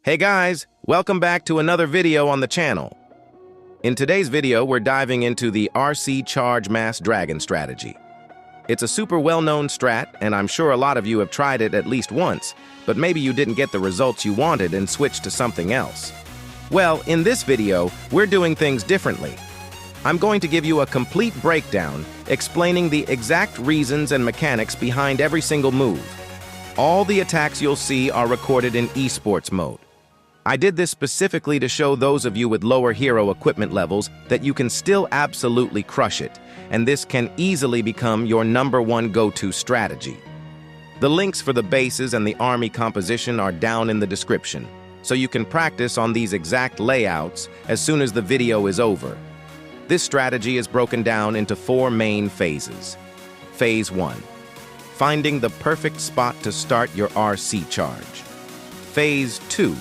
Hey guys, welcome back to another video on the channel. In today's video, we're diving into the RC Charge Mass Dragon strategy. It's a super well-known strat, and I'm sure a lot of you have tried it at least once, but maybe you didn't get the results you wanted and switched to something else. Well, in this video, we're doing things differently. I'm going to give you a complete breakdown, explaining the exact reasons and mechanics behind every single move. All the attacks you'll see are recorded in esports mode. I did this specifically to show those of you with lower hero equipment levels that you can still absolutely crush it, and this can easily become your #1 go-to strategy. The links for the bases and the army composition are down in the description, so you can practice on these exact layouts as soon as the video is over. This strategy is broken down into 4 main phases. Phase 1. Finding the perfect spot to start your RC charge. Phase 2.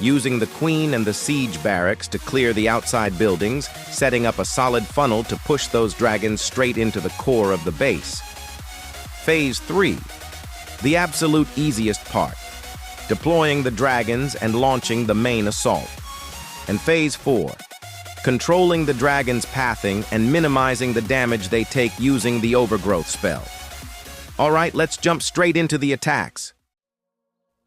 Using the queen and the siege barracks to clear the outside buildings, setting up a solid funnel to push those dragons straight into the core of the base. Phase 3. The absolute easiest part. Deploying the dragons and launching the main assault. And Phase 4. Controlling the dragons' pathing and minimizing the damage they take using the overgrowth spell. Alright, let's jump straight into the attacks.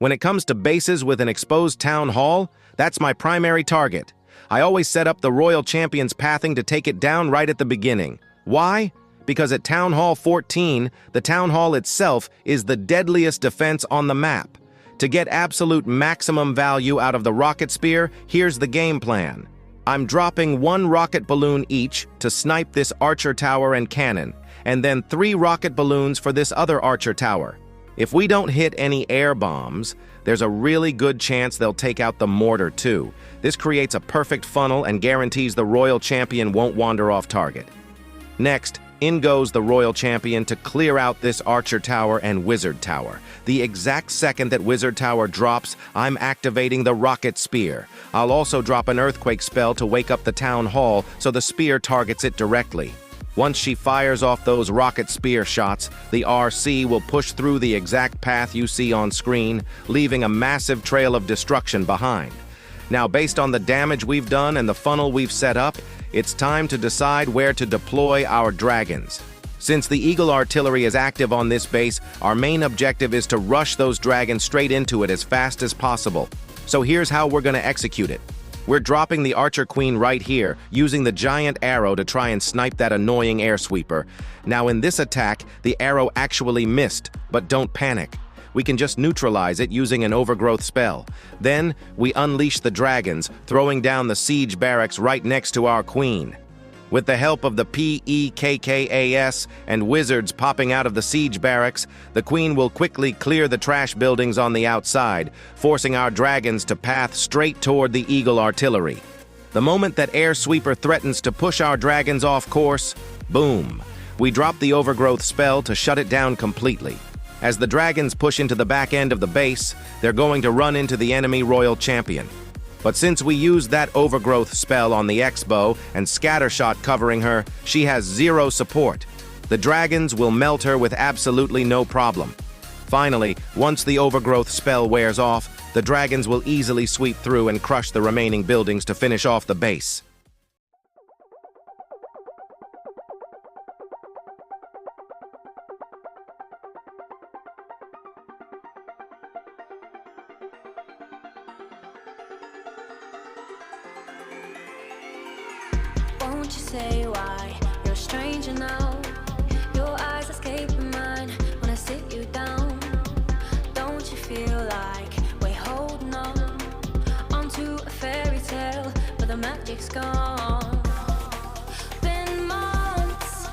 When it comes to bases with an exposed town hall, that's my primary target. I always set up the Royal Champion's pathing to take it down right at the beginning. Why? Because at Town Hall 14, the town hall itself is the deadliest defense on the map. To get absolute maximum value out of the rocket spear, here's the game plan. I'm dropping 1 rocket balloon each to snipe this archer tower and cannon, and then 3 rocket balloons for this other archer tower. If we don't hit any air bombs, there's a really good chance they'll take out the mortar too. This creates a perfect funnel and guarantees the Royal Champion won't wander off target. Next, in goes the Royal Champion to clear out this Archer Tower and Wizard Tower. The exact second that Wizard Tower drops, I'm activating the Rocket Spear. I'll also drop an Earthquake spell to wake up the Town Hall so the spear targets it directly. Once she fires off those rocket spear shots, the RC will push through the exact path you see on screen, leaving a massive trail of destruction behind. Now, based on the damage we've done and the funnel we've set up, it's time to decide where to deploy our dragons. Since the Eagle artillery is active on this base, our main objective is to rush those dragons straight into it as fast as possible. So here's how we're going to execute it. We're dropping the Archer Queen right here, using the giant arrow to try and snipe that annoying air sweeper. Now in this attack, the arrow actually missed, but don't panic. We can just neutralize it using an overgrowth spell. Then, we unleash the dragons, throwing down the siege barracks right next to our queen. With the help of the PEKKAS and wizards popping out of the siege barracks, the queen will quickly clear the trash buildings on the outside, forcing our dragons to path straight toward the Eagle artillery. The moment that air sweeper threatens to push our dragons off course, boom, we drop the overgrowth spell to shut it down completely. As the dragons push into the back end of the base, they're going to run into the enemy Royal Champion. But since we used that overgrowth spell on the X-Bow and Scattershot covering her, she has 0 support. The dragons will melt her with absolutely no problem. Finally, once the overgrowth spell wears off, the dragons will easily sweep through and crush the remaining buildings to finish off the base. Won't you say why you're a stranger now? Your eyes escaping mine when I sit you down. Don't you feel like we're holding on onto a fairy tale, but the magic's gone? Been months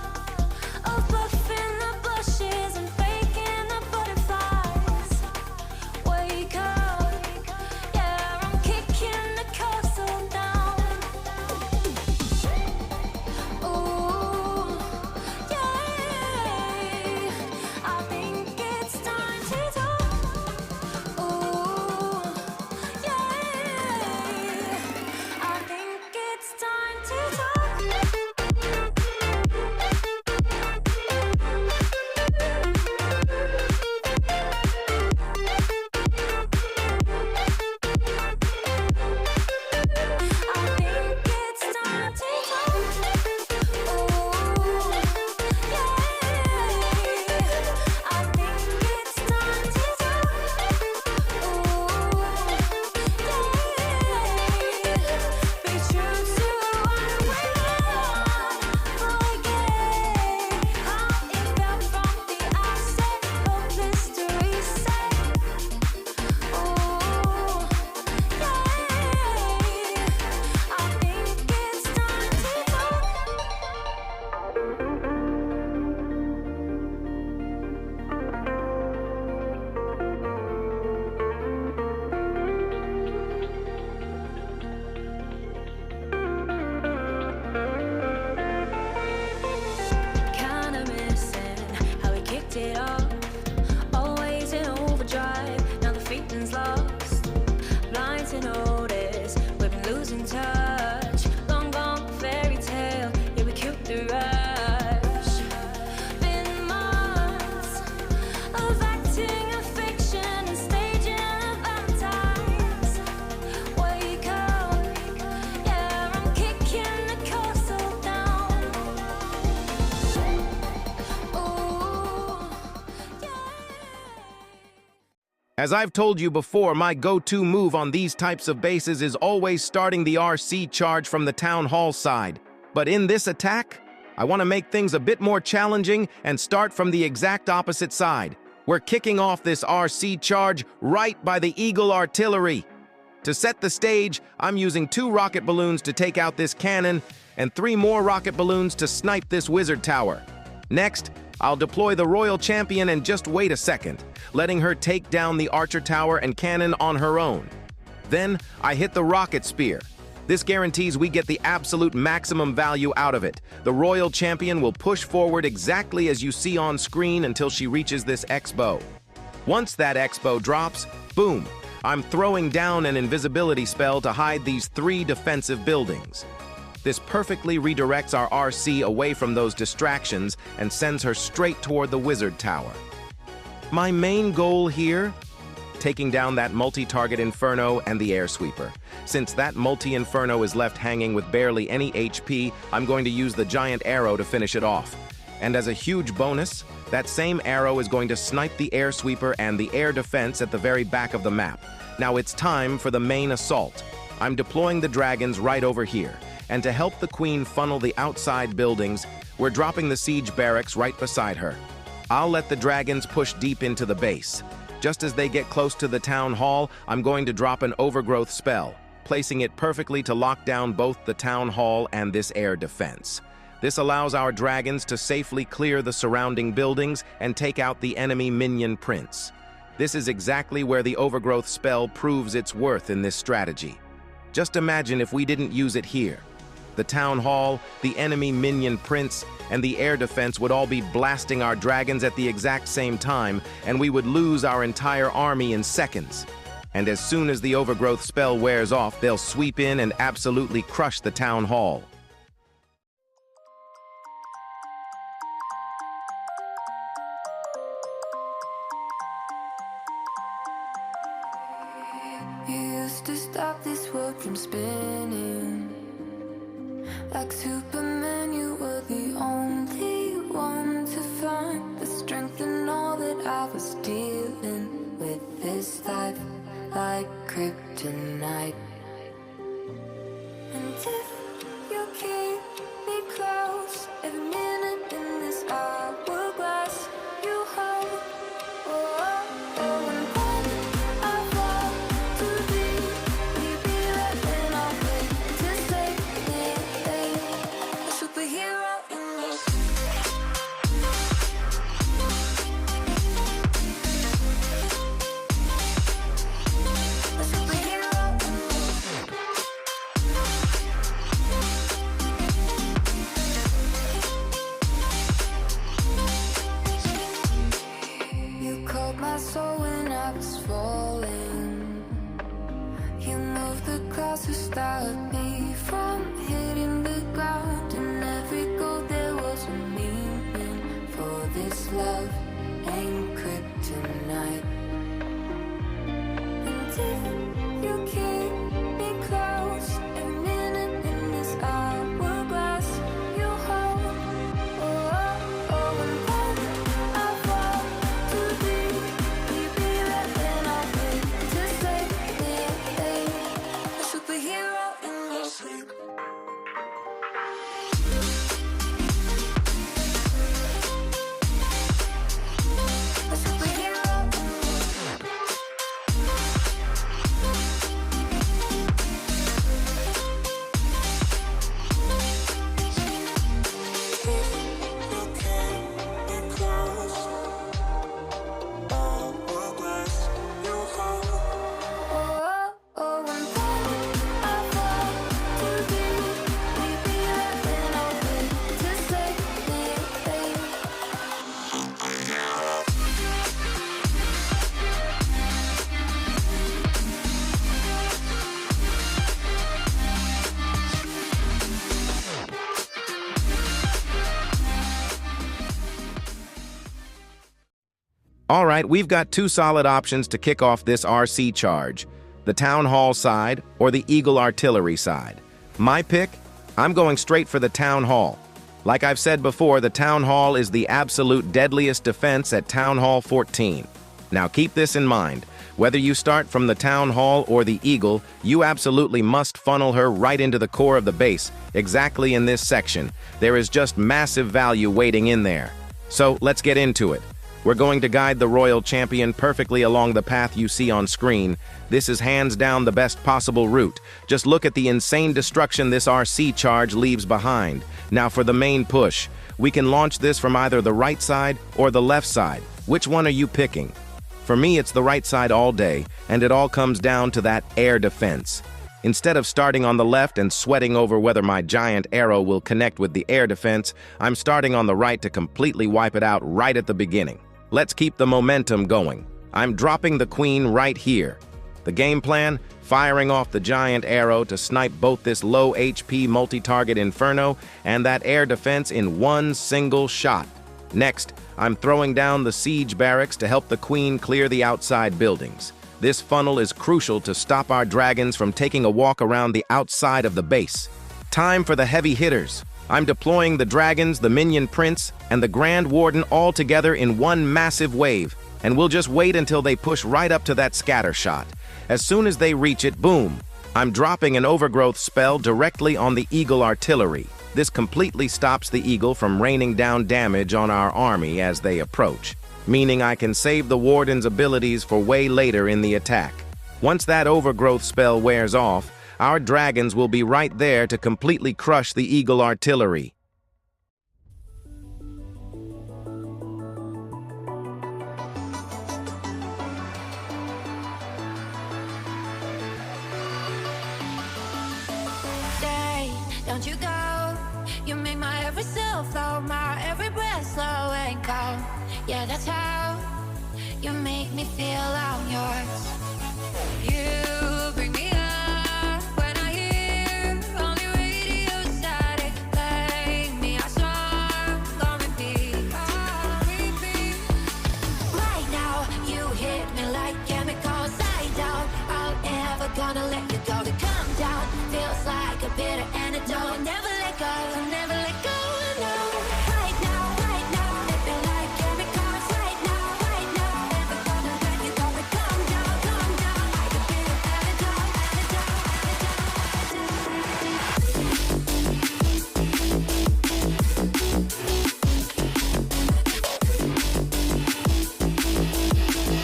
of bluffing the blushes and faking the butterflies. Wake up, yeah, I'm kicking the castle down. Time to to notice we've been losing touch. Long gone fairy tale, yeah, we killed the rush. Been months of acting a fiction and staging a Valentine's. Wake up, yeah, I'm kicking the castle down. Ooh, yeah. As I've told you before, my go-to move on these types of bases is always starting the RC charge from the town hall side. But in this attack, I want to make things a bit more challenging and start from the exact opposite side. We're kicking off this RC charge right by the Eagle artillery. To set the stage, I'm using 2 rocket balloons to take out this cannon and 3 more rocket balloons to snipe this wizard tower. Next, I'll deploy the Royal Champion and just wait a second, letting her take down the Archer Tower and cannon on her own. Then, I hit the Rocket Spear. This guarantees we get the absolute maximum value out of it. The Royal Champion will push forward exactly as you see on screen until she reaches this X-bow. Once that X-bow drops, boom, I'm throwing down an invisibility spell to hide these 3 defensive buildings. This perfectly redirects our RC away from those distractions and sends her straight toward the Wizard Tower. My main goal here? Taking down that multi-target Inferno and the Air Sweeper. Since that multi-Inferno is left hanging with barely any HP, I'm going to use the giant arrow to finish it off. And as a huge bonus, that same arrow is going to snipe the Air Sweeper and the air defense at the very back of the map. Now it's time for the main assault. I'm deploying the dragons right over here. And to help the Queen funnel the outside buildings, we're dropping the siege barracks right beside her. I'll let the dragons push deep into the base. Just as they get close to the town hall, I'm going to drop an overgrowth spell, placing it perfectly to lock down both the town hall and this air defense. This allows our dragons to safely clear the surrounding buildings and take out the enemy minion prince. This is exactly where the overgrowth spell proves its worth in this strategy. Just imagine if we didn't use it here. The town hall, the enemy minion prince, and the air defense would all be blasting our dragons at the exact same time, and we would lose our entire army in seconds. And as soon as the overgrowth spell wears off, they'll sweep in and absolutely crush the town hall. You used to stop this world from spinning. Like Superman, you were the only one to find the strength in all that I was dealing with. This life like kryptonite. And if you keep me close, every minute in this hourglass you hold. Oh, oh, oh, and when I fall to thee, will you be right when I wait to save me? A superhero in me. A superhero in me. You called my soul when I was falling. You moved the clouds to stop me from hitting the ground. In every goal there was a meaning. For this love ain't kryptonite. And if you keep me close, every minute in this hourglass you hold. Oh, oh, oh, and when I fall to thee, will you be right when I wait to save me? A superhero in me. All right, we've got two solid options to kick off this RC charge, the Town Hall side or the Eagle Artillery side. My pick? I'm going straight for the Town Hall. Like I've said before, the Town Hall is the absolute deadliest defense at Town Hall 14. Now keep this in mind. Whether you start from the Town Hall or the Eagle, you absolutely must funnel her right into the core of the base, exactly in this section. There is just massive value waiting in there. So let's get into it. We're going to guide the Royal Champion perfectly along the path you see on screen. This is hands down the best possible route. Just look at the insane destruction this RC charge leaves behind. Now for the main push. We can launch this from either the right side or the left side. Which one are you picking? For me, it's the right side all day, and it all comes down to that air defense. Instead of starting on the left and sweating over whether my giant arrow will connect with the air defense, I'm starting on the right to completely wipe it out right at the beginning. Let's keep the momentum going. I'm dropping the queen right here. The game plan? Firing off the giant arrow to snipe both this low HP multi-target Inferno and that air defense in one single shot. Next, I'm throwing down the siege barracks to help the queen clear the outside buildings. This funnel is crucial to stop our dragons from taking a walk around the outside of the base. Time for the heavy hitters. I'm deploying the dragons, the minion prince, and the Grand Warden all together in one massive wave, and we'll just wait until they push right up to that scatter shot. As soon as they reach it, boom! I'm dropping an overgrowth spell directly on the Eagle Artillery. This completely stops the Eagle from raining down damage on our army as they approach, meaning I can save the Warden's abilities for way later in the attack. Once that overgrowth spell wears off, our dragons will be right there to completely crush the Eagle Artillery. Stay, don't you go. You make my every cell flow, my every breath slow and cold. Yeah, that's how you make me feel I'm yours. You bring me up when I hear only radio static. Play me a song on repeat. Right now, you hit me like chemicals. I doubt I'll ever gonna let you go. To come down feels like a bitter antidote. Never let go, never let go. No. Right now, it feel like chemicals. Right now, never gonna let you go. To come down like a bitter antidote.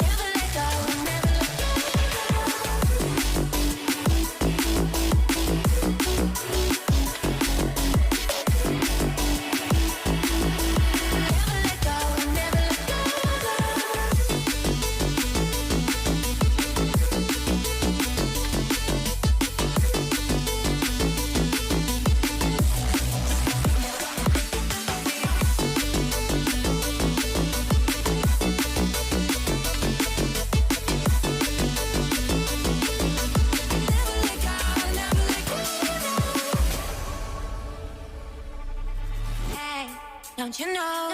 Never let go, never let go. Never let go, never let go. Hey, don't you know,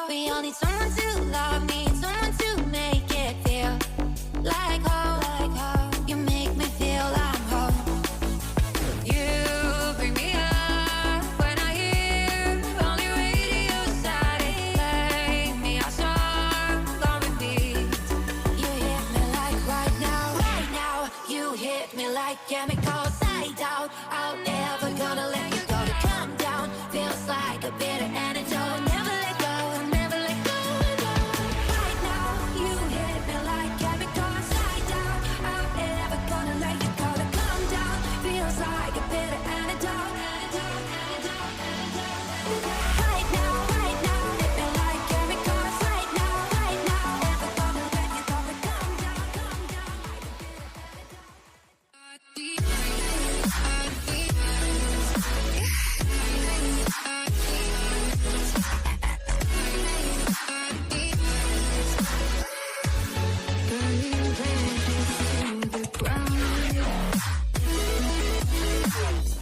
we all need someone to love me, someone to make it feel like home. You make me feel I'm home. You bring me up when I hear only radio static. Play me a song on repeat. You hit me like right now, you hit me like chemicals. I doubt I'll ever gonna let you go. To come down feels like a bitter end.